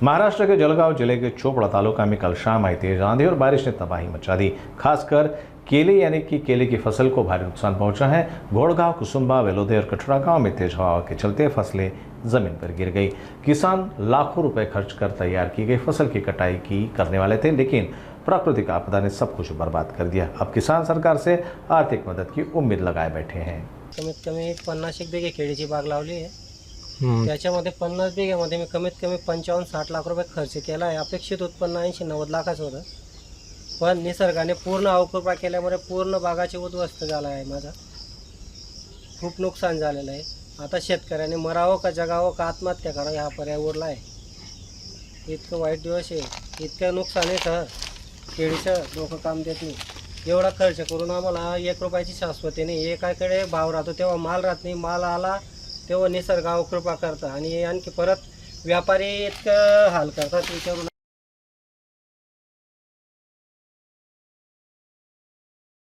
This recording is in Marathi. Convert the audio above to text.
महाराष्ट्र के जलगांव जिले के चोपड़ा तालुका में कल शाम आई तेज आंधी और बारिश ने तबाही मचा दी। खासकर केले यानी कि केले की फसल को भारी नुकसान पहुंचा है। घोड़गांव, कुसुम्बा, वेलोदे और कठुरा गांव में तेज हवा के चलते फसलें जमीन पर गिर गई। किसान लाखों रुपए खर्च कर तैयार की गई फसल की कटाई की करने वाले थे, लेकिन प्राकृतिक आपदा ने सब कुछ बर्बाद कर दिया। अब किसान सरकार से आर्थिक मदद की उम्मीद लगाए बैठे हैं। कमीत कमी 50 बिघे केळीची बाग लावली आहे। त्याच्यामध्ये 50 बिघ्यामध्ये मी कमीत कमी 55-60 लाख रुपये खर्च केला आहे। अपेक्षित उत्पन्न 80-90 लाखाचं होतं, पण निसर्गाने पूर्ण अवकृपा केल्यामुळे पूर्ण बागाची उद्ध्वस्त झाला आहे। माझा खूप नुकसान झालेलं आहे। आता शेतकऱ्याने मरावं का जगावं का आत्महत्या करावं हा पर्याय उरला आहे। इतकं वाईट दिवस आहे, इतकं नुकसान आहे सर, केळीचं डोकं काम देत नाही। एवढा खर्च करून आम्हाला 1 रुपयाची शाश्वती नाही। एकाकडे भाव राहतो तेव्हा माल राहत नाही, माल आला तेव्हा निसर्ग अवकृपा करतं आणि आणखी परत व्यापारी इतकं हाल करतात विचारून